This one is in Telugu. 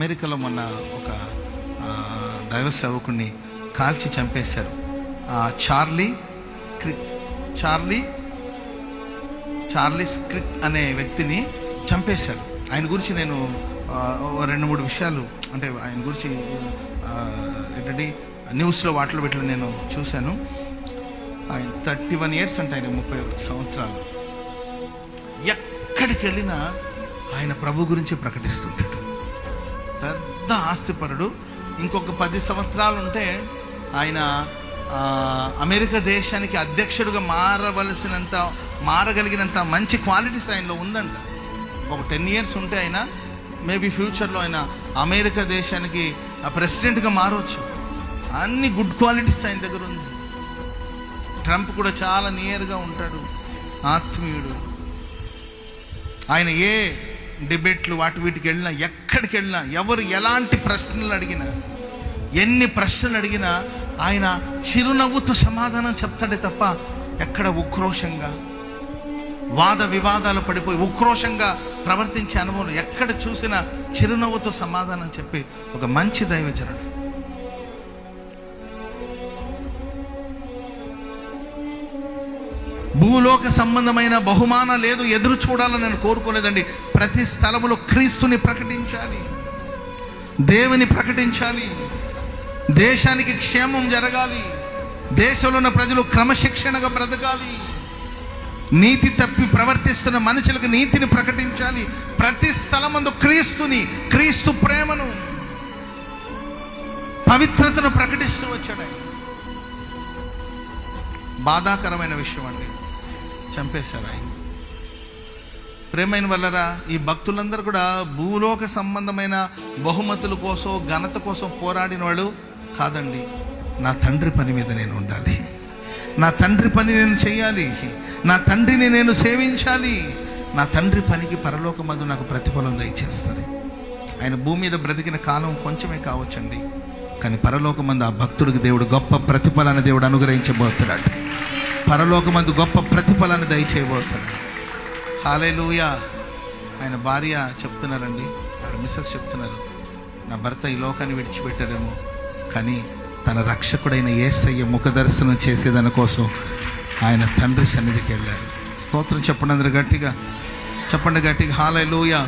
అమెరికాలో మొన్న ఒక దైవ సేవకుడిని కాల్చి చంపేశారు. చార్లీస్ క్రిక్ అనే వ్యక్తిని చంపేశారు. ఆయన గురించి నేను 2-3 విషయాలు, అంటే ఆయన గురించి ఏంటంటే న్యూస్లో వాటిలో వీటిలో నేను చూశాను. ఆయన 31 years అంటే ఆయన 31 సంవత్సరాలు. ఎక్కడికి వెళ్ళినా ఆయన ప్రభు గురించి ప్రకటిస్తుంటాడు. పెద్ద ఆస్తిపరుడు. ఇంకొక 10 సంవత్సరాలు ఉంటే ఆయన అమెరికా దేశానికి అధ్యక్షుడిగా మారగలిగినంత మంచి క్వాలిటీస్ ఆయనలో ఉందంట. ఒక 10 years ఉంటే ఆయన మేబీ ఫ్యూచర్లో ఆయన అమెరికా దేశానికి ప్రెసిడెంట్గా మారవచ్చు. అన్ని గుడ్ క్వాలిటీస్ ఆయన దగ్గర ఉంది. ట్రంప్ కూడా చాలా నియర్గా ఉంటాడు, ఆత్మీయుడు. ఆయన ఏ డిబేట్లు వీటికి వెళ్ళినా, ఎక్కడికి వెళ్ళినా, ఎవరు ఎలాంటి ప్రశ్నలు అడిగినా, ఎన్ని ప్రశ్నలు అడిగినా ఆయన చిరునవ్వుతో సమాధానం చెప్తాడే తప్ప ఎక్కడ ఉక్రోషంగా వాద వివాదాలు పడిపోయి ఉక్రోషంగా ప్రవర్తించే అనుభవం ఎక్కడ చూసినా చిరునవ్వుతో సమాధానం చెప్పి ఒక మంచి దైవజనుడు. భూలోక సంబంధమైన బహుమానం లేదు, ఎదురు చూడాలని నేను కోరుకోలేదండి. ప్రతి స్థలములో క్రీస్తుని ప్రకటించాలి, దేవుని ప్రకటించాలి, దేశానికి క్షేమం జరగాలి, దేశంలో ఉన్న ప్రజలు క్రమశిక్షణగా బ్రతకాలి, నీతి తప్పి ప్రవర్తిస్తున్న మనుషులకు నీతిని ప్రకటించాలి. ప్రతి స్థలమందు క్రీస్తు ప్రేమను, పవిత్రతను ప్రకటిస్తూ వచ్చాడు. బాధాకరమైన విషయం అండి, చంపేశారు ఆయన. ప్రేమైన వల్లరా, ఈ భక్తులందరూ కూడా భూలోక సంబంధమైన బహుమతుల కోసం, ఘనత కోసం పోరాడిన వాళ్ళు కాదండి. నా తండ్రి పని మీద నేను ఉండాలి, నా తండ్రి పని నేను చేయాలి, నా తండ్రిని నేను సేవించాలి, నా తండ్రి పనికి పరలోకమందు నాకు ప్రతిఫలం దయచేస్తుంది. ఆయన భూమి మీద బ్రతికిన కాలం కొంచెమే కావచ్చండి, కానీ పరలోకమందు ఆ భక్తుడికి దేవుడు గొప్ప ప్రతిఫలాన్ని దేవుడు అనుగ్రహించబోతున్నాడు. పరలోకమందు గొప్ప ప్రతిఫలాన్ని దయచేయబోతున్నాడు. హల్లెలూయా. ఆయన భార్య చెప్తున్నారండి, ఆయన మిస్సెస్ చెప్తున్నారు, నా భర్త ఈ లోకాన్ని విడిచిపెట్టారేమో, కానీ తన రక్షకుడైన యేసయ్య ముఖ దర్శనం చేసేదాని కోసం ఆయన తండ్రి సన్నిధికి వెళ్ళారు. స్తోత్రం చెప్పండి, అందరూ గట్టిగా చెప్పండి, గట్టిగా హల్లెలూయా.